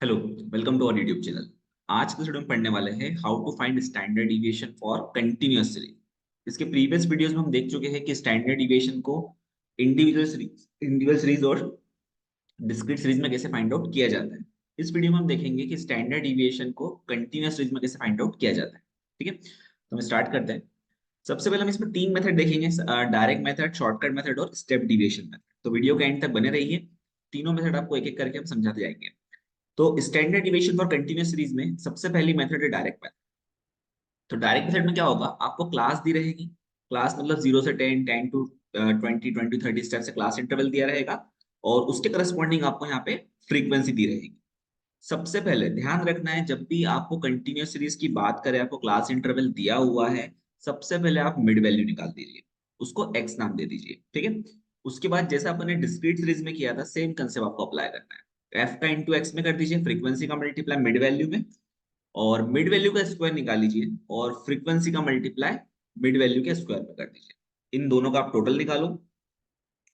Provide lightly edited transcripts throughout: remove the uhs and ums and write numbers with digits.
Hello. Welcome to our YouTube channel. आज के video में पढ़ने वाले हैं how to find standard deviation for continuous series. इसके प्रीवियस वीडियोस में हम देख चुके हैं कि स्टैंडर्ड डिविएशन को इंडिविजुअल सीरीज और डिस्क्रीट सीरीज में कैसे फाइंड आउट किया जाता है। इस वीडियो में हम देखेंगे कि स्टैंडर्ड डिविएशन को कंटीन्यूअस सीरीज में कैसे फाइंड आउट किया जाता है। ठीक है, तो हम स्टार्ट करते हैं। सबसे पहले हम इसमें तीन मेथड देखेंगे, डायरेक्ट मेथड, शॉर्टकट मेथड और स्टेप डिविएशन मेथड। तो वीडियो के एंड तक बने रहिए। तीनों मेथड आपको एक एक करके हम समझाते जाएंगे। तो standard deviation for continuous series में सबसे पहली मेथड है डायरेक्ट मेथड। तो डायरेक्ट मेथड में क्या होगा, आपको क्लास दी रहेगी। क्लास मतलब 0 से 10, 10 to 20, 20 to 30 स्टेप से क्लास इंटरवल दिया रहेगा और उसके करस्पॉन्डिंग आपको यहाँ पे फ्रीक्वेंसी दी रहेगी। सबसे पहले ध्यान रखना है, जब भी आपको कंटिन्यूअस सीरीज की बात करें, आपको क्लास इंटरवल दिया हुआ है, सबसे पहले आप मिड वैल्यू निकाल दीजिए, उसको एक्स नाम दे दीजिए। ठीक है, उसके बाद जैसा आपने डिस्क्रीट सीरीज में किया था सेम कंसेप्ट आपको अप्लाई करना है। एफ का इंटू एक्स में कर दीजिए, फ्रीक्वेंसी का मल्टीप्लाई मिड वैल्यू में, और मिड वैल्यू का स्क्वायर निकाल लीजिए और फ्रीक्वेंसी का मल्टीप्लाई मिड वैल्यू के स्क्वायर में कर दीजिए। इन दोनों का आप टोटल निकालो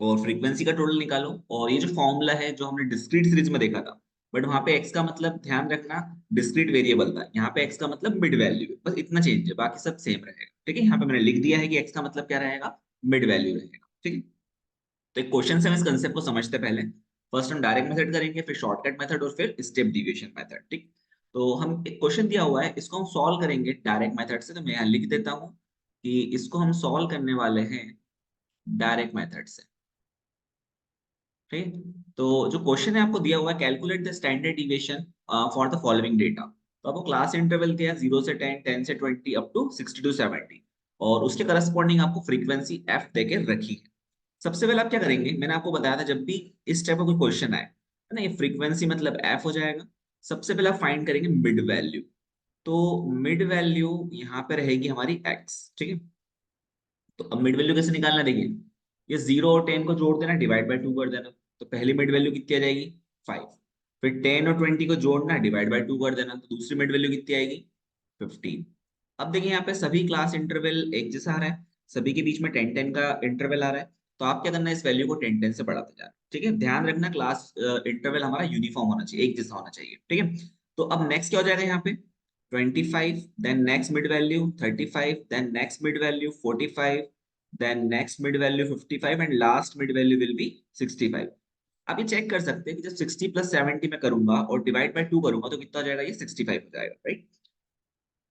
और फ्रीक्वेंसी का टोटल निकालो। और ये जो फॉर्मूला है जो हमने डिस्क्रीट सीरीज में देखा था, बट वहां पे एक्स का मतलब ध्यान रखना डिस्क्रीट वेरिएबल था, यहाँ पे एक्स का मतलब मिड वैल्यू है, बस इतना चेंज है, बाकी सब सेम रहेगा। ठीक है, यहाँ पे मैंने लिख दिया है कि एक्स का मतलब क्या रहेगा, मिड वैल्यू रहेगा। ठीक है, तो एक क्वेश्चन से हम इस कंसेप्ट को समझते पहले। फर्स्ट हम डायरेक्ट मेथड करेंगे, फिर शॉर्टकट मेथड और फिर स्टेप डिविएशन मेथड। ठीक, तो हम एक क्वेश्चन दिया हुआ है, इसको हम सॉल्व करेंगे डायरेक्ट मेथड से। तो मैं यहाँ लिख देता हूँ कि इसको हम सॉल्व करने वाले हैं डायरेक्ट मेथड से। ठीक, तो जो क्वेश्चन है आपको दिया हुआ है, calculate the standard deviation for the following data. तो आपको क्लास इंटरवल दिया 0 से 10, 10 से 20 अप टू 60 to 70, और उसके करस्पॉन्डिंग आपको फ्रीक्वेंसी एफ देके रखी है। सबसे पहले आप क्या करेंगे, मैंने आपको बताया था जब भी इस टाइप का कोई क्वेश्चन आए, है ना, ये फ्रीक्वेंसी मतलब एफ हो जाएगा। सबसे पहले आप फाइंड करेंगे मिड वैल्यू। तो मिड वैल्यू यहाँ पे रहेगी हमारी एक्स। ठीक है, तो अब मिड वैल्यू कैसे निकालना, देखिए, ये 0 और 10 को जोड़ देना, डिवाइड बाय 2 कर देना। तो पहली मिड वैल्यू कितनी आ जाएगी, 5। फिर 10 और 20 को जोड़ना, डिवाइड बाय 2 कर देना, तो दूसरी मिड वैल्यू कितनी आएगी, 15। अब देखिए यहाँ पे सभी क्लास इंटरवल एक जैसा आ रहा है, सभी के बीच में 10-10 का इंटरवल आ रहा है। तो आप क्या करना है, इस वैल्यू को 10-10 से बढ़ाते जाना। ठीक है, ध्यान रखना क्लास इंटरवल हमारा यूनिफॉर्म होना चाहिए, एक जैसा होना चाहिए। ठीक है, तो अब नेक्स्ट क्या हो जाएगा यहाँ पे, 25, then next mid value 35, then next mid value 45, then next mid value 55 and last mid value will be 65। आप ये चेक कर सकते हैं कि जब 60 प्लस 70 में करूंगा और डिवाइड बाय 2 करूंगा तो कितना हो जाएगा, ये 65 हो जाएगा, राइट।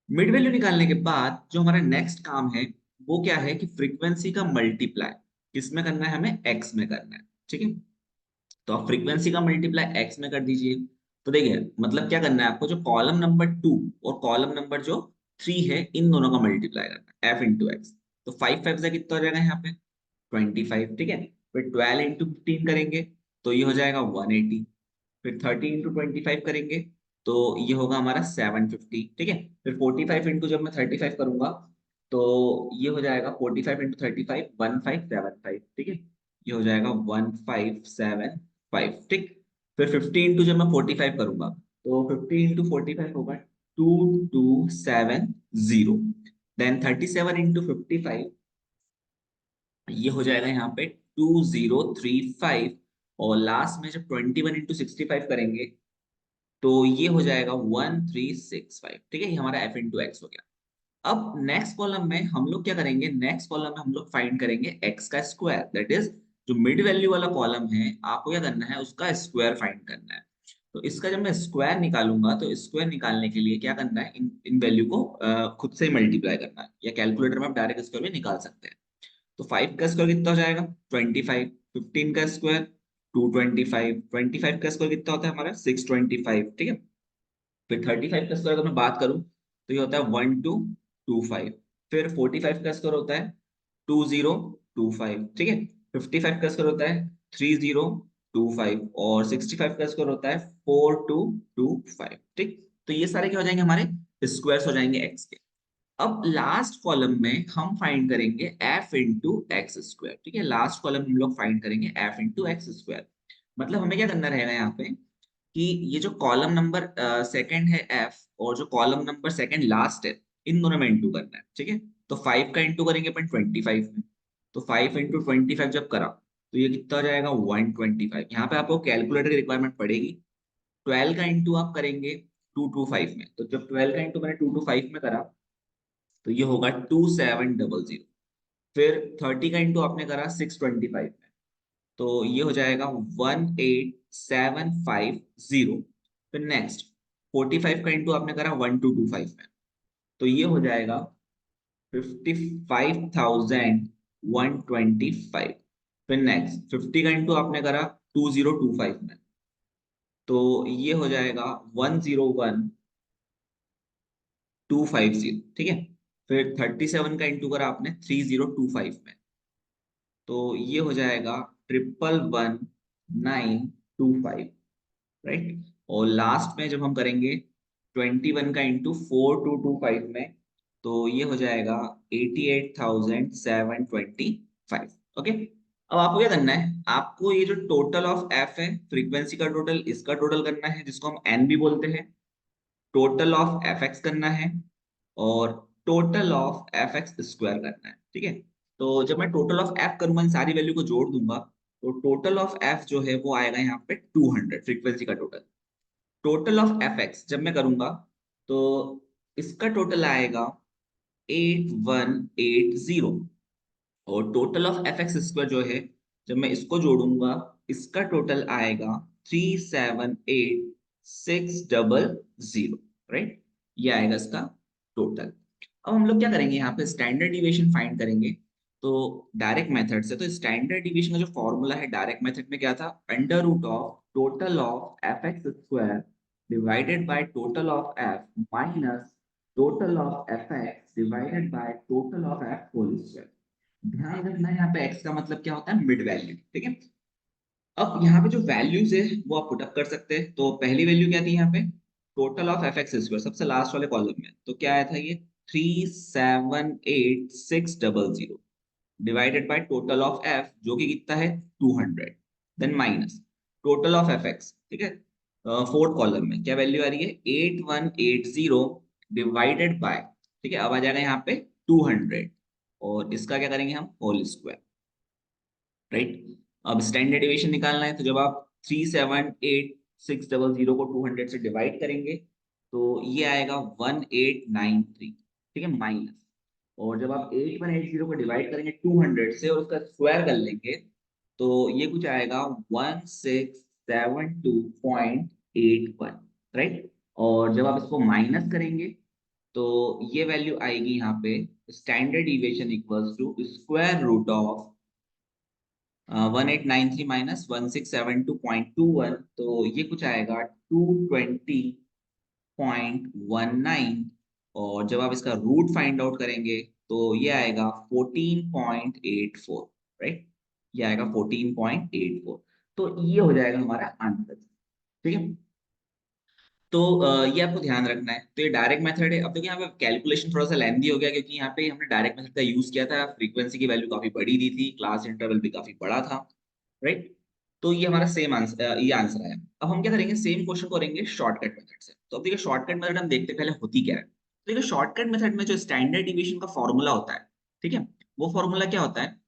मिड वैल्यू निकालने के बाद जो हमारा नेक्स्ट काम है वो क्या है कि फ्रीक्वेंसी का मल्टीप्लाई किसमें करना है, हमें एक्स में करना है। ठीक है, तो आप फ्रीक्वेंसी का मल्टीप्लाई एक्स में कर दीजिए। तो देखिए मतलब क्या करना है आपको, जो कॉलम नंबर 2 और कॉलम नंबर जो 3 है, इन दोनों का मल्टीप्लाई करना है, एफ इंटू एक्स। तो 5 5 से कितना हो जाएगा यहाँ पे, 25। ठीक है, फिर 12 इंटू 15 करेंगे तो ये हो जाएगा 180। फिर 30 इंटू 25 करेंगे तो ये होगा हमारा 750। ठीक है, फिर 45 इंटू जब मैं 35 करूंगा तो ये हो जाएगा 45 इंटू 35, 1575। ठीक है, ये हो जाएगा 1575। ठीक, फिर 50 इंटू जब मैं 45 करूंगा तो 50 इंटू 45 होगा 2270। देन 37 इंटू 55, ये हो जाएगा यहाँ पे 2035। और लास्ट में जब 21 इंटू 65 करेंगे तो ये हो जाएगा 1365। ठीक है, ये हमारा एफ इंटू एक्स हो गया। अब नेक्स्ट कॉलम में हम लोग क्या करेंगे, नेक्स्ट कॉलम में हम लोग फाइंड करेंगे एक्स का स्क्वायर, दैट इज जो मिड वैल्यू वाला कॉलम है, आपको क्या करना है, उसका स्क्वायर फाइंड करना है। तो इसका जब मैं स्क्वायर निकालूंगा तो स्क्वायर निकालने के लिए क्या करना है, इन वैल्यू को खुद से मल्टीप्लाई करना है, या कैलकुलेटर में आप डायरेक्ट स्क्वायर भी निकाल सकते हैं। तो 5 का स्क्वायर कितना हो जाएगा, 25। 15 का स्क्वायर 225। 25 का स्क्वायर कितना होता है हमारा, 625। ठीक है, फिर 35 का स्क्वायर अगर मैं बात करूं तो ये होता है 1225। फिर 45 का स्क्वायर होता है 2025। ठीक है, 55 का स्क्वायर होता है 3025 और 65 का स्क्वायर होता है 4225। ठीक, तो ये सारे क्या हो जाएंगे, हमारे स्क्वायर्स हो जाएंगे एक्स के। अब लास्ट कॉलम में हम फाइंड करेंगे एफ इंटू एक्स स्क्वायर। ठीक है, लास्ट कॉलम हम लोग फाइंड करेंगे एफ इंटू एक्स स्क्वायर। मतलब हमें क्या करना रहेगा यहाँ पे कि ये जो कॉलम नंबर सेकंड है एफ, और जो कॉलम नंबर सेकंड लास्ट है, इन दोनों में इंटू करना है। ठीक है, तो 5 का इंटू करेंगे अपन 25 में। तो 5 इंटू 25 जब करा तो ये कितना हो जाएगा, 125। यहाँ पे आपको कैलकुलेटर की रिक्वायरमेंट पड़ेगी, 12 का इंटू आप करेंगे 225 में, तो जब 12 का इंटू मैंने 225 में करा तो ये होगा 2700। फिर 30 का इंटू आपने करा 625 में, तो ये हो जाएगा 18750। फिर नेक्स्ट 45 का इंटू आपने करा 1225 में, तो ये हो जाएगा 55,125। फिर नेक्स्ट 50 का इंटू आपने करा 2025 में, तो ये हो जाएगा 101,250। ठीक है। फिर 37 का इंटू करा आपने 3025 में, तो ये हो जाएगा 111,925। राइट। और लास्ट में जब हम करेंगे 21 का इंटू 4225 में, तो ये हो जाएगा 88,725। ओके। अब आपको क्या करना है, आपको ये जो टोटल ऑफ एफ है, फ्रीक्वेंसी का टोटल, इसका टोटल करना है, जिसको हम एन भी बोलते हैं। टोटल ऑफ एफ एक्स करना है और total of F X square करना है। ठीक है। तो जब मैं टोटल ऑफ एफ करूंगा, इन सारी वैल्यू को जोड़ दूंगा, तो टोटल ऑफ एफ जो है वो आएगा यहाँ पे 200, फ्रीक्वेंसी का total. Total of F x जब मैं करूंगा तो इसका टोटल आएगा 8180। और total of F X square जो है, जब मैं इसको जोड़ूंगा, इसका टोटल आएगा 378,600। राइट। ये आएगा इसका टोटल। अब हम लोग क्या करेंगे, यहाँ पे स्टैंडर्ड डिविएशन फाइंड करेंगे। तो डायरेक्ट मेथड से, तो स्टैंडर्ड डिविएशन का जो फॉर्मूला है डायरेक्ट मेथड में क्या था, under root of total of F X square divided by total of F minus total of F X divided by total of F whole square. ध्यान रखना है यहाँ पे x का मतलब क्या होता है, मिड वैल्यू। ठीक है। अब यहाँ पे जो वैल्यूज है वो आप पुटअप कर सकते हैं। तो पहली वैल्यू क्या थी यहाँ पे, total of F X square, सबसे लास्ट वाले कॉलम में, तो क्या आया था ये 378,600 divided by total of F जो कि कितना है 200, then minus total of F X. ठीक है। फोर्थ कॉलम में क्या वैल्यू आ रही है 8180 डिवाइडेड बाय, ठीक है, अब आ जाएगा यहाँ पे 200, और इसका क्या करेंगे हम, होल स्क्वायर। राइट। अब स्टैंडर्ड डिविएशन निकालना है, तो जब आप 378,600 को 200 से डिवाइड करेंगे तो ये आएगा 1893। ठीक है, माइनस, और जब आप 8180 को डिवाइड करेंगे 200 से और उसका स्क्वायर कर लेंगे, तो ये कुछ आएगा 1672.81। राइट। और जब आप इसको माइनस करेंगे तो ये वैल्यू आएगी यहाँ पे, standard deviation equals to square root of 1893 minus 1672.21, तो ये कुछ आएगा 220.19। और जब आप इसका रूट फाइंड आउट करेंगे तो ये आएगा 14.84। राइट। ये आएगा 14.84। तो ये हो जाएगा हमारा आंसर। ठीक है। तो ये आपको ध्यान रखना है। तो ये डायरेक्ट मेथड है। अब देखिए यहाँ पे कैलकुलेशन थोड़ा सा लेंदी हो गया, क्योंकि यहाँ पे हमने डायरेक्ट मेथड का यूज किया था, फ्रीक्वेंसी की वैल्यू काफी बड़ी दी थी, क्लास इंटरवल भी काफी बड़ा था। राइट। तो ये हमारा सेम आंसर, ये आंसर है। अब हम क्या करेंगे, सेम क्वेश्चन को करेंगे शॉर्टकट मेथड से। तो अब देखिए शॉर्टकट मेथड हम देखते पहले होती क्या है। तो देखिए शॉर्टकट मेथड में जो स्टैंडर्ड डिविएशन का फॉर्मूला होता है, ठीक है, वो फॉर्मूला क्या होता है,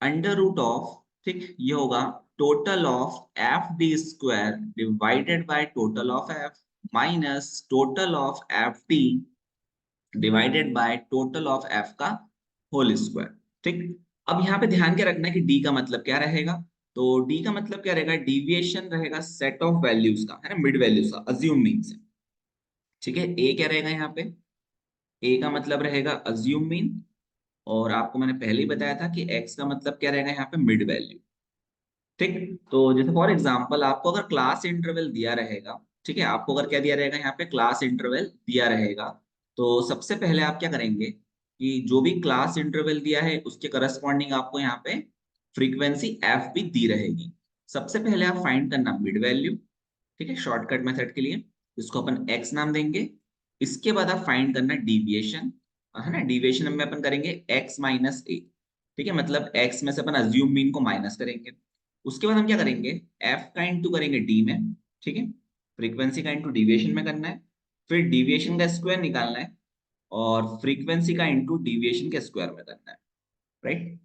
अंडर रूट ऑफ, ठीक, ये होगा total of F D square divided by total of F minus total of F D divided by total of F का होल स्क्वायर। ठीक। अब यहाँ पे ध्यान क्या रखना है कि डी का मतलब क्या रहेगा, तो डी का मतलब क्या रहेगा, डिविएशन रहेगा सेट ऑफ वैल्यूज का, है ना, मिड वैल्यूज का, अज्यूम मीन से। ठीक है। ए क्या रहेगा यहाँ पे, ए का मतलब रहेगा अज्यूम मीन, और आपको मैंने पहले ही बताया था कि एक्स का मतलब क्या रहेगा यहाँ पे, मिड वैल्यू। ठीक। तो जैसे फॉर एग्जांपल आपको अगर क्लास इंटरवल दिया रहेगा, ठीक है, आपको अगर क्या दिया रहेगा यहाँ पे, क्लास इंटरवल दिया रहेगा, तो सबसे पहले आप क्या करेंगे कि जो भी क्लास इंटरवल दिया है उसके करस्पॉन्डिंग आपको यहाँ पे फ्रीक्वेंसी एफ भी दी रहेगी। सबसे पहले आप फाइंड करना मिड वैल्यू, ठीक है, शॉर्टकट मेथड के लिए इसको अपन एक्स नाम देंगे। इसके बाद आप फाइंड करना डिविएशन, है ना, डिविएशन में अपन करेंगे एक्स माइनस ए। ठीक है, मतलब एक्स में से अपन अज्यूम मीन को माइनस करेंगे। उसके बाद हम क्या करेंगे, एफ का इंटू करेंगे डी में। ठीक है, फ्रीक्वेंसी का इंटू डिविएशन में करना है। फिर डिविएशन का स्क्वायर निकालना है, और फ्रीक्वेंसी का इंटू डिविएशन के स्क्वायर में करना है। राइट।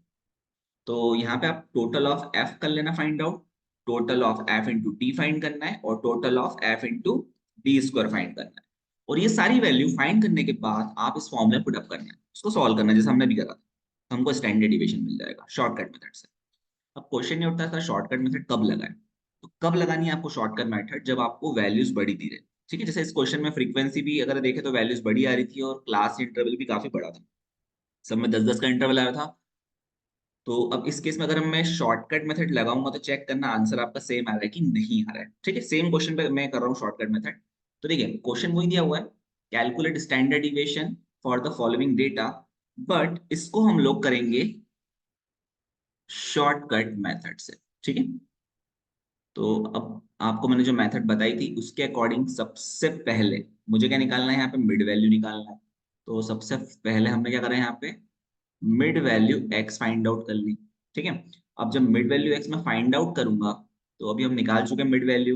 तो यहाँ पे आप टोटल ऑफ एफ कर लेना find out, total of F into D find करना है और total of F into D square find करना है। और ये सारी वैल्यू फाइंड करने के बाद आप इस फॉर्मूला पुट अप करना है, उसको सॉल्व करना है जैसे हमने भी करा था। हमको स्टैंडर्ड डिवीजन मिल जाएगा शॉर्टकट मेथड से। अब क्वेश्चन ये उठता था शॉर्टकट मेथड कब लगाए, तो कब लगानी है आपको शॉर्टकट मेथड, जब आपको वैल्यूज बड़ी दी रहे। ठीक है, जैसे इस क्वेश्चन में फ्रीक्वेंसी भी अगर देखें तो वैल्यूज बड़ी आ रही थी और क्लास इंटरवल भी काफी बड़ा था, सब में 10-10 का इंटरवल आ रहा था। तो अब इस केस में अगर मैं शॉर्टकट मेथड लगाऊंगा तो चेक करना आंसर आपका सेम आ रहा है कि नहीं आ रहा है। ठीक है, सेम क्वेश्चन पे मैं कर रहा हूँ शॉर्टकट मेथड। तो देखिए क्वेश्चन वही दिया हुआ है, calculate standard deviation for the following data, but इसको हम लोग करेंगे शॉर्टकट मेथड से। ठीक है, तो अब आपको मैंने जो मेथड बताई थी उसके अकॉर्डिंग सबसे पहले मुझे क्या निकालना है, यहाँ पे मिड वैल्यू निकालना है। तो सबसे पहले हमने क्या करा है, यहाँ पे mid value x find out कर ली। ठीक है, अब जब मिड वैल्यू एक्स में फाइंड आउट करूंगा, तो अभी हम निकाल चुके हैं मिड वैल्यू,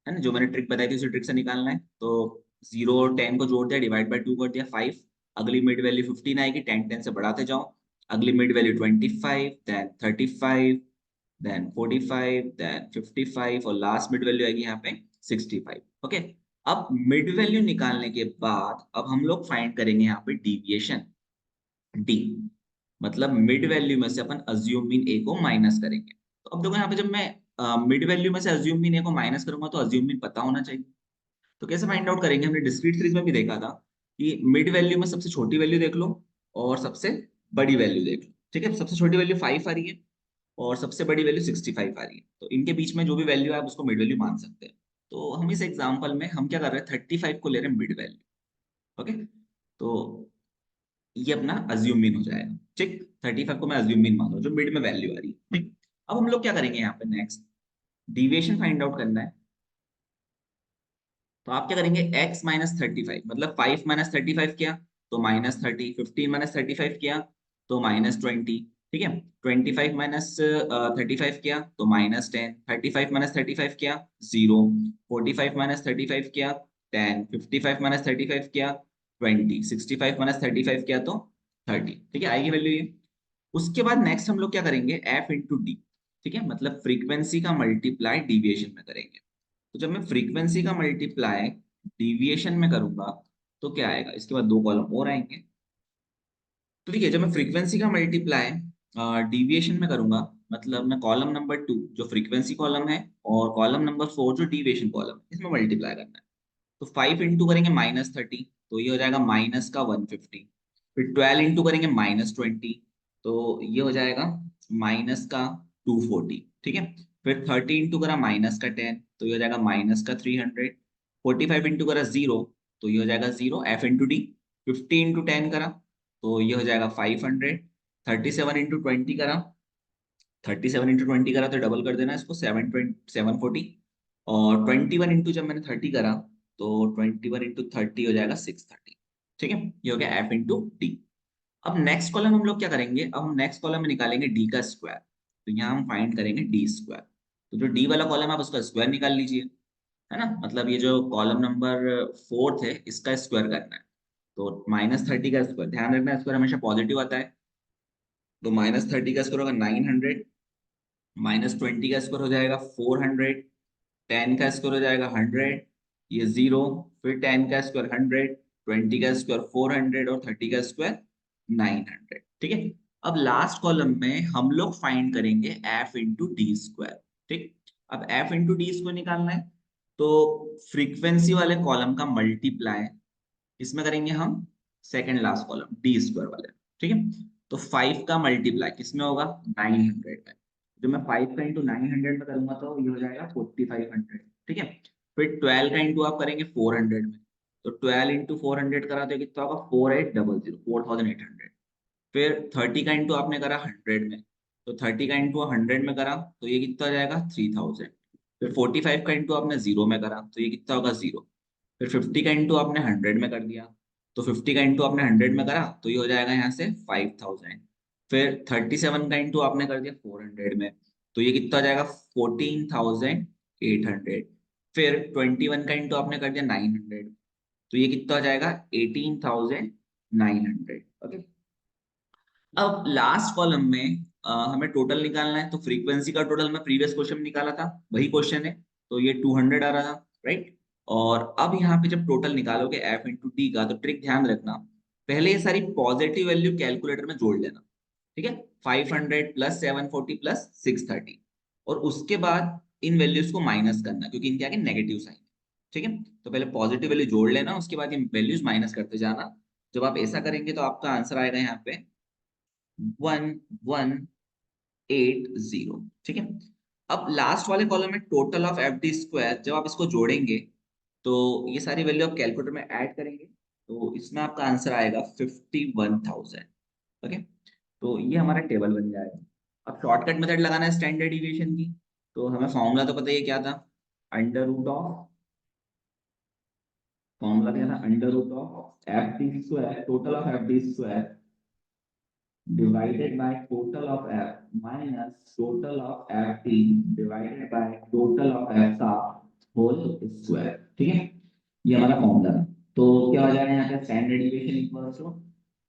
है ना, जो मैंने ट्रिक बताई थी उसी ट्रिक से निकालना है। तो 0 और 10 को जोड़ दिया, डिवाइड बाय 2 कर दिया 5। अगली मिड वैल्यू 15 आएगी, 10 10 से बढ़ाते जाओ। अगली mid value 25, then 35, then 45, then 55 और लास्ट मिड वैल्यू आएगी यहाँ पे 65। ओके, अब मिड वैल्यू निकालने के बाद अब हम लोग फाइंड करेंगे यहाँ पे डिविएशन डी, मतलब मिड वैल्यू में से अपन अज्यूम मीन ए को माइनस करेंगे। तो अब देखो यहाँ पे जब मैं मिड वैल्यू में से अज्यूम मीन ए को माइनस करूंगा तो अज्यूम मीन पता होना चाहिए। तो कैसे फाइंड आउट करेंगे, हमने डिस्क्रीट सीरीज में भी देखा था कि मिड वैल्यू में सबसे छोटी वैल्यू देख लो और सबसे बड़ी वैल्यू देख लो। ठीक है, सबसे छोटी वैल्यू 5 आ रही है और सबसे बड़ी वैल्यू 65 आ रही है, तो इनके बीच में जो भी वैल्यू है आप उसको मिड वैल्यू मान सकते हैं। तो हम इस एग्जांपल में हम क्या कर रहे हैं, 35 को ले रहे हैं मिड वैल्यू। ओके, तो ये अपना अज्यूम मीन हो जाएगा। ठीक, 35 को मैं अज्यूम मीन मान लो जो मिड में वैल्यू आ रही है। ठीक, अब हम लोग क्या करेंगे, यहाँ पे नेक्स्ट डिविएशन फाइंड आउट करना है। तो आप क्या करेंगे, x माइनस 35, मतलब 5 माइनस 35 किया तो माइनस 30, 15 माइनस 35 किया तो माइनस 20। ठीक है, 25 माइनस 35 किया तो माइनस 10, 35 माइनस 35 किया 0, 45 माइनस 35 किया 10, 55 माइनस 35 किया 20, 65 माइनस 35 किया तो 30। ठीक है, आएगी वैल्यू ये। उसके बाद नेक्स्ट हम लोग क्या करेंगे, f इंटू डी। ठीक है, मतलब फ्रीक्वेंसी का मल्टीप्लाई डिविएशन में करेंगे। तो जब मैं फ्रीक्वेंसी का मल्टीप्लाई डिविएशन में करूंगा तो क्या आएगा, इसके बाद दो कॉलम और आएंगे। तो ठीक है, जब मैं फ्रीक्वेंसी का मल्टीप्लाई डिविएशन में करूंगा, मतलब मैं कॉलम नंबर 2 जो फ्रीक्वेंसी कॉलम है और कॉलम नंबर 4 जो डिविएशन कॉलम है इसमें मल्टीप्लाई करना है। तो 5 इंटू करेंगे -30, तो ये हो जाएगा माइनस का 150। फिर 12 इंटू करेंगे -20, तो ये हो जाएगा माइनस का 240। ठीक है, फिर 30 इंटू करा -10, तो ये हो जाएगा माइनस का 300। 45 इंटू करा 0, तो ये हो जाएगा 0 एफ इंटू डी। 50 इंटू 10 करा तो ये हो जाएगा 500। 37 इंटू 20 करा, 37 इंटू 20 करा तो डबल कर देना इसको 740। और 21 इंटू जब मैंने 30 करा तो 21 इंटू 30 हो जाएगा 630। ठीक है, ये हो गया एफ इंटू डी। अब नेक्स्ट कॉलम हम लोग क्या करेंगे, अब हम नेक्स्ट कॉलम में निकालेंगे डी का स्क्वायर। तो यहाँ हम फाइंड करेंगे डी स्क्वायर। तो जो डी वाला कॉलम है आप उसका स्क्वायर निकाल लीजिए, है ना, मतलब ये जो कॉलम नंबर 4 है इसका स्क्वायर करना है। तो -30 का स्क्वायर, ध्यान रखना स्क्वायर हमेशा पॉजिटिव आता है। तो -30 का स्क्वायर होगा 900, -20 का स्क्वायर हो जाएगा 400, 10 का स्क्वायर हो जाएगा 100, ये 0, फिर 10 का स्क्वायर 100, 20 का स्क्वायर 400 और 30 का स्क्वायर 900। ठीक है, अब लास्ट कॉलम में हम लोग फाइंड करेंगे एफ इंटू डी स्क्वायर। ठीक, अब एफ इंटू डी स्क्वायर निकालना है, तो फ्रीक्वेंसी वाले कॉलम का मल्टीप्लाई इसमें करेंगे हम second last column D square वाले। ठीक है, तो 5 का मल्टीप्लाई किसमें होगा, 900 में। जो मैं 5 का इंटू 900 में करूंगा तो ये हो जाएगा 4500। ठीक है, फिर 12 का इंटू आप करेंगे 400 में, तो 12 इंटू 400 करा तो कितना होगा 4800, 4800। फिर 30 का इंटू आपने करा 100 में, तो 30 का इंटू 100 में करा तो ये कितना हो जाएगा 3000। फिर 45 का इंटू आपने 0 में करा तो ये कितना होगा 0। फिर 50 का इंटू आपने 100 में कर दिया, तो 50 का इंटू आपने 100 में करा तो ये हो जाएगा यहाँ से 5000। फिर 37 का इंटू आपने कर दिया 400 में, तो ये कितना हो जाएगा 14800। फिर 21 का इंटू आपने कर दिया 900, तो ये कितना हो जाएगा 18900। ओके, अब लास्ट कॉलम में हमें टोटल निकालना है, तो फ्रीक्वेंसी का टोटल मैं प्रीवियस क्वेश्चन में निकाला था, वही क्वेश्चन है, तो ये 200 आ रहा था, राइट। और अब यहाँ पे जब टोटल निकालोगे एफ इंटू टी का, तो ट्रिक ध्यान रखना, पहले ये सारी पॉजिटिव वैल्यू कैलकुलेटर में जोड़ लेना, ठीक है। 500 प्लस 740 प्लस 630, और उसके बाद इन वैल्यूज को माइनस करना, क्योंकि इनके आगे नेगेटिव साइन है, ठीक है। तो पहले पॉजिटिव वैल्यू जोड़ लेना, उसके बाद ये वैल्यूज माइनस करते जाना। जब आप ऐसा करेंगे तो आपका आंसर आएगा यहाँ पे 1180, ठीक है। अब लास्ट वाले कॉलम में total of F D square, जब आप इसको जोड़ेंगे तो ये सारी वैल्यू आप कैलकुलेटर में ऐड करेंगे, तो इसमें आपका आंसर आएगा 51,000, ओके। तो ये हमारा टेबल बन जाएगा। अब शॉर्टकट मेथड लगाना है स्टैंडर्ड डिविएशन की, तो हमें फॉर्मूला तो पता ही है क्या था, अंडर रूट ऑफ, फॉर्मूला क्या था, under root of F D square, total of F D square divided by total of f minus total of ft divided by total of f का whole square, ठीक है। ये हमारा formula है। तो क्या हो जाएगा यहाँ पे, standard deviation equals to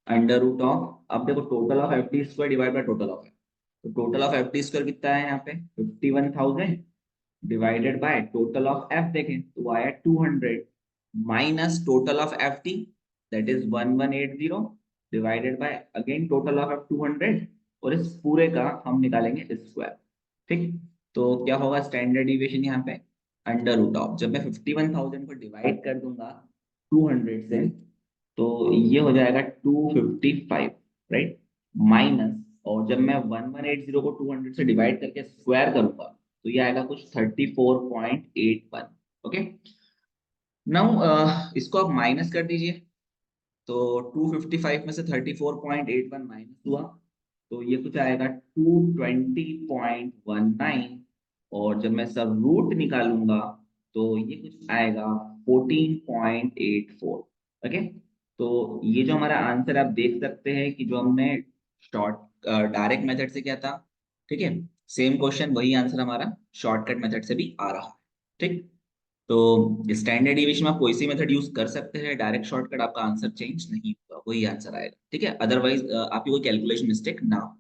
under root of, अब देखो total of F D square divide by total of F, तो total of F D square कितना है यहाँ पे 51,000 divided by total of F, देखें तो वो आया 200 minus total of F T that is 1180 divided by again total of F 200, और इस पूरे का हम निकालेंगे स्क्वायर, ठीक। तो क्या होगा स्टैंडर्ड डिविएशन यहाँ पे अंडर रूट ऑफ, जब मैं 51,000 को डिवाइड कर दूंगा 200 से, तो ये हो जाएगा 255, राइट, माइनस, और जब मैं 1180 को 200 से डिवाइड करके स्क्वायर करूंगा तो ये आएगा कुछ 34.81, ओके। नाउ इसको आप माइनस कर दीजिए, तो 255 में से 34.81 माइनस हुआ, तो ये कुछ आएगा 220.19, और जब मैं सब रूट निकालूंगा तो ये कुछ आएगा 14.84, ओके। तो ये जो हमारा आंसर आप देख सकते हैं कि जो हमने शॉर्ट डायरेक्ट मेथड से किया था, ठीक है, सेम क्वेश्चन वही आंसर हमारा शॉर्टकट मेथड से भी आ रहा है, ठीक। तो स्टैंडर्ड डिविएशन में आप कोई सी मेथड यूज कर सकते हैं, डायरेक्ट शॉर्टकट आपका आंसर चेंज नहीं होगा, वही आंसर आएगा, ठीक है। अदरवाइज आपकी कोई कैलकुलेशन मिस्टेक ना हो।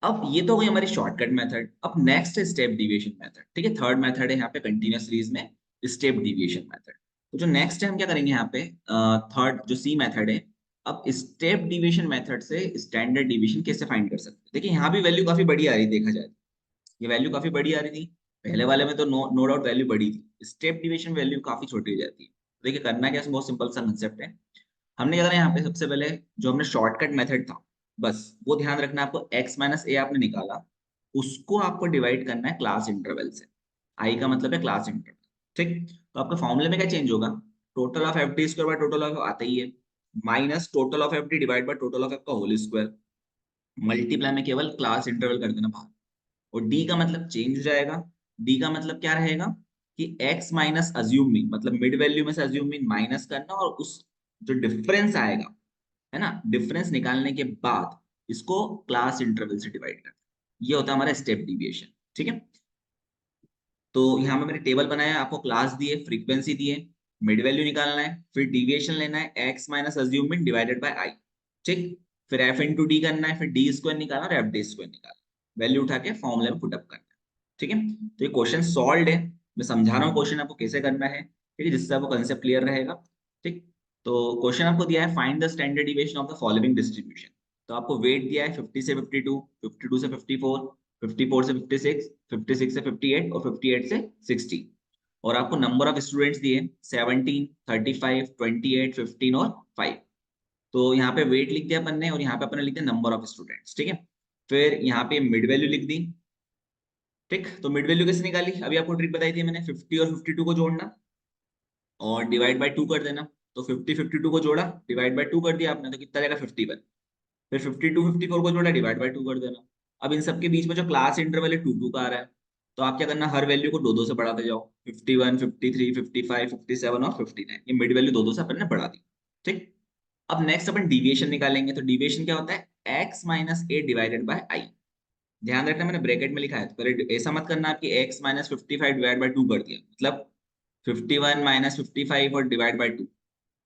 अब ये तो हुई हमारी शॉर्टकट मेथड, अब नेक्स्ट है स्टेप डिविएशन मेथड, ठीक है। थर्ड मेथड है यहाँ पे कंटिन्यूअस सीरीज में स्टेप डिविएशन मेथड। तो जो नेक्स्ट है हम क्या करेंगे यहाँ पे, थर्ड जो सी मेथड है, अब स्टेप डिविएशन मेथड से स्टैंडर्ड डिविएशन कैसे फाइंड कर सकते हैं। देखिए यहाँ भी वैल्यू काफी बड़ी आ रही है, देखा जाए ये वैल्यू काफी बड़ी आ रही थी, पहले वाले में तो नो डाउट वैल्यू बड़ी थी, स्टेप डिविएशन वैल्यू काफी छोटी हो जाती है। देखिए करना क्या है, बहुत सिंपल सा कंसेप्ट है। हमने क्या करना है यहाँ पे, सबसे पहले जो हमने शॉर्टकट मेथड था, बस वो ध्यान रखना है आपको, x माइनस ए आपने निकाला, उसको आपको डिवाइड करना है क्लास इंटरवल से, i का मतलब है क्लास इंटरवल, ठीक। तो आपका फॉर्मूले में क्या चेंज होगा, total of F D square by total of आता ही है, minus total of F D divide by total of F का होल स्क्वायर, मल्टीप्लाई में केवल क्लास इंटरवल कर देना बाहर, और डी का मतलब चेंज हो जाएगा। डी का मतलब क्या रहेगा कि x माइनस अज्यूम मीन, मतलब मिड वैल्यू में से अज्यूम मीन माइनस करना, और उस जो डिफरेंस आएगा, है ना, डिफरेंस निकालने के बाद इसको क्लास इंटरवल से डिवाइड करना, ये होता है हमारा स्टेप डिविएशन, ठीक है। तो यहाँ पे मैंने टेबल बनाया, आपको क्लास दिए, फ्रीक्वेंसी दिए, मिड वैल्यू निकालना है, फिर डिविएशन लेना है x minus assume mean divided by i, ठीक। फिर f इंटू डी करना है, फिर डी स्क्वायर निकालना और एफ डी स्क्वायर निकालना, वैल्यू उठा के फॉर्मूले में पुटअप करना है, ठीक है। तो ये क्वेश्चन सॉल्व है, मैं समझा रहा हूँ क्वेश्चन आपको कैसे करना है, ठीक है, जिससे आपको कंसेप्ट क्लियर रहेगा, ठीक। तो क्वेश्चन आपको दिया है find the standard deviation of the following distribution, तो आपको वेट दिया है 50 से 52, 52 से 54, 54 से 56, 56 से 58 और 58 से 60, और आपको नंबर ऑफ स्टूडेंट्स दिए 17, 35, 28, 15 और 5। तो यहाँ पे वेट लिख दिया अपन ने, और यहाँ पे अपन ने लिख दिया नंबर ऑफ स्टूडेंट्स, ठीक है। फिर यहाँ पे मिड वैल्यू लिख दी, ठीक। तो मिड वैल्यू कैसे निकाली, अभी आपको ट्रिक बताई थी मैंने, 50 और 52 को जोड़ना और डिवाइड बाय 2 कर देना, तो 50 52 को जोड़ा, डिवाइड बाय 2 कर दिया आपने, तो कितना जाएगा 51। फिर 52 54 को जोड़ा, डिवाइड बाय 2 कर देना। अब इन सबके बीच में जो क्लास इंटरवल है 2 2 का आ रहा है, तो आप क्या करना, हर वैल्यू को 2 2 से बढ़ाते जाओ, 51 53 55 57 और 59, ये मिड वैल्यू 2 2 से अपन ने बढ़ा दी, ठीक। अब नेक्स्ट अपन डिविएशन निकालेंगे, तो डिविएशन क्या होता है, x minus A divided by I, ध्यान रखना मैंने ब्रैकेट में लिखा है, तो पहले ऐसा मत करना आपकी x माइनस 55 डिवाइड बाय 2 कर दिया, मतलब 51 माइनस 55 और डिवाइड बाय 2,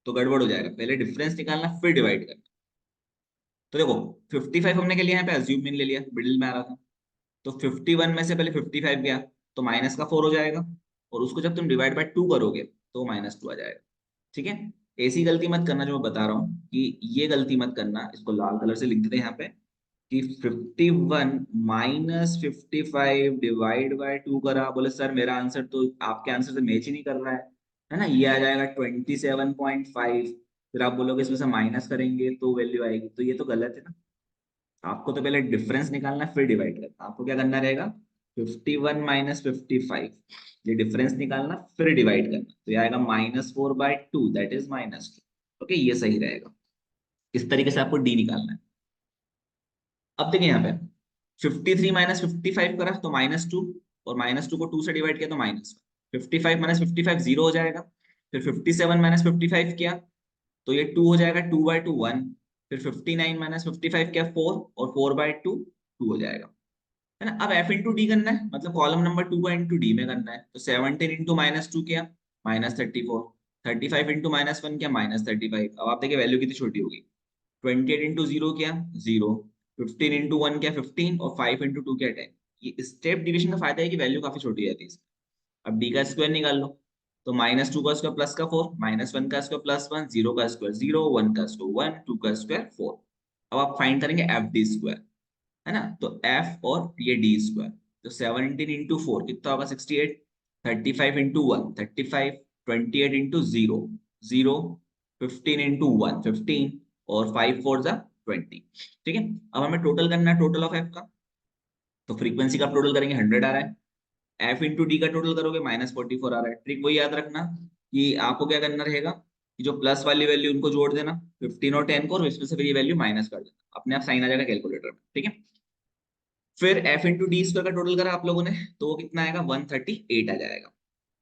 तो गड़बड़ हो जाएगा, पहले डिफरेंस निकालना फिर डिवाइड करना, तो देखो 55 हमने के लिए यहाँ पे अज्यूम मीन ले लिया, मिडिल में आ रहा था। तो 51 में से पहले 55 गया तो माइनस का 4 हो जाएगा, और उसको जब तुम डिवाइड बाय 2 करोगे तो -2 आ जाएगा। ठीक है, ऐसी गलती मत करना जो मैं बता रहा हूँ, कि ये गलती मत करना। इसको लाल कलर से लिख देते हैं यहाँ पे कि 51 -55 डिवाइड बाय 2 करा। बोले सर मेरा आंसर तो आपके आंसर से मैच ही नहीं कर रहा है ना, ये आ जाएगा 27.5। फिर आप बोलोगे इसमें से माइनस करेंगे तो वैल्यू आएगी, तो ये तो गलत है ना। आपको तो पहले डिफरेंस निकालना है फिर डिवाइड करना। आपको क्या करना रहेगा, 51 -55, ये डिफरेंस निकालना फिर डिवाइड करना, तो ये आएगा -4/2, दैट इज -2। ओके, ये सही रहेगा। इस तरीके से आपको डी निकालना है। अब देखिए यहाँ पे 53 -55 करा तो -2, और -2 को 2 से डिवाइड किया तो -55 -55 0 हो जाएगा। फिर 57 -55 किया तो ये 2 हो जाएगा, 2/2 1। फिर 59 -55 क्या 4, और 4/2 2 हो जाएगा, है ना। अब f इंटू डी करना है, मतलब कॉलम नंबर 2 का इंटू डी में करना है। तो 17 इंटू -2 किया -34, 35 इंटू -1 किया -35। अब आप देखिए वैल्यू कितनी छोटी होगी। 28 इंटू 0 किया 0, 15 इंटू 1 किया 15, और 5 इंटू 2 किया 10। ये स्टेप डिवीजन का फायदा है कि वैल्यू काफी छोटी रहती है इसमें। अब डी का स्क्वायर निकाल लो, तो -2 का स्क्वायर प्लस का 4, -1 का स्क्वायर +1, 0 का स्क्वायर 0, 1 का स्क्वायर 1, 2 का स्क्वायर 4। अब आप फाइंड करेंगे एफ डी स्क्वायर, है ना। तो एफ और ये डी स्क्वायर, तो 17 इंटू 4 कितना होगा 68, 35 इंटू 1 35, 28 इंटू 0 0, 15 इंटू 1 15, और 5 4 जा 20। ठीक है, अब हमें टोटल करना है टोटल ऑफ एफ का। तो फ्रीक्वेंसी का टोटल करेंगे 100 आ रहा है, एफ इंटू डी का टोटल करोगे -44 आ रहा है। ट्रिक वही याद रखना कि आपको क्या करना रहेगा, कि जो प्लस वाली वैल्यू उनको जोड़ देना 15 और 10 को, और इसमें से फिर ये वैल्यू माइनस कर देना, अपने आप साइन आ जाएगा कैलकुलेटर में। ठीक है, फिर एफ इंटू डी स्क्वायर का टोटल करा आप लोगों ने, तो वो कितना आएगा 138 आ जाएगा,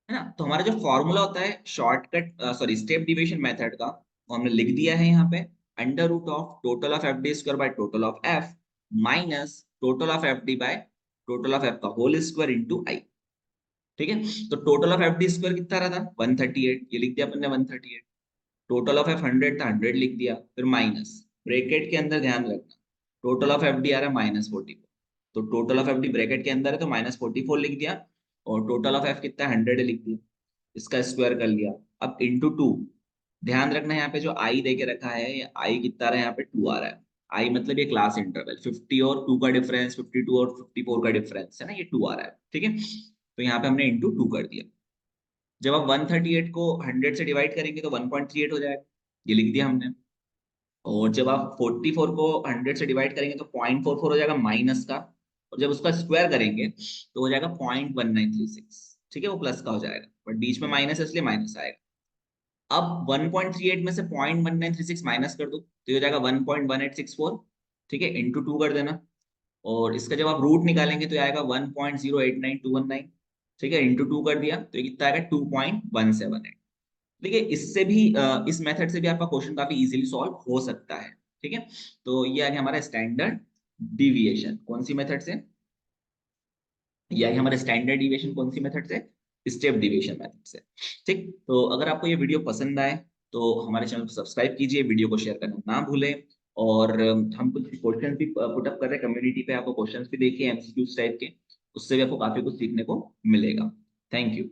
है ना। तो हमारा जो फॉर्मूला होता है shortcut sorry step division method का, वो हमने लिख दिया है यहाँ पे। Under root of total of F D square by total of F minus total of F D by total of F का होल स्क्वायर इंटू आई। ठीक है, तो total of F D square कितना रहा था 138, ये लिख दिया अपन ने 138। टोटल ऑफ एफ 100 था, 100 लिख दिया, फिर माइनस ब्रैकेट के अंदर ध्यान रखना टोटल ऑफ एफ डी आ रहा है -44। तो total of F D bracket के अंदर है तो -44 लिख दिया, और टोटल ऑफ एफ कितना है 100 लिख दिया, इसका स्क्वायर कर लिया। अब इंटू 2, ध्यान रखना है यहाँ पे जो आई दे के रखा है, आई कितना आ रहा है यहाँ पे 2 आ रहा है। आई मतलब ये क्लास इंटरवल 50 और 2 का डिफरेंस, 52 और 54 का डिफरेंस है ना, ये 2 आ रहा है। ठीक है, तो यहाँ पे हमने इंटू 2 कर दिया। जब आप 138 को 100 से डिवाइड करेंगे तो 1.38 हो जाएगा, ये लिख दिया हमने। और जब आप 44 को 100 से डिवाइड करेंगे तो 0.44 हो जाएगा माइनस का, और जब उसका स्क्वायर करेंगे तो हो जाएगा 0.1936। ठीक है, वो प्लस का हो जाएगा, बट बीच में माइनस है इसलिए माइनस आएगा। अब 1.38 में से 0.1936 माइनस कर दो तो ये हो जाएगा 1.1864। ठीक है, इंटू 2 कर देना, और इसका जब आप रूट निकालेंगे तो ये आएगा 1.089219। ठीक है, इंटू 2 कर दिया तो ये कितना आएगा 2.178। देखिए इससे भी इस मेथड से भी आपका क्वेश्चन काफी इजीली सॉल्व हो सकता है। ठीक है, तो ये आ गया हमारा स्टैंडर्ड डिविएशन। कौन सी मेथड से, ये आ गया हमारा स्टैंडर्ड डिविएशन कौन सी मेथड से, स्टेप डिविएशन मेथड से। ठीक, तो अगर आपको ये वीडियो पसंद आए तो हमारे चैनल को सब्सक्राइब कीजिए, वीडियो को शेयर करना ना भूलें। और हम कुछ क्वेश्चन भी पुट अप कर रहे हैं कम्युनिटी पे, आपको क्वेश्चन भी देखिए एमसीक्यूज टाइप के, उससे भी आपको काफी कुछ सीखने को मिलेगा। Thank you.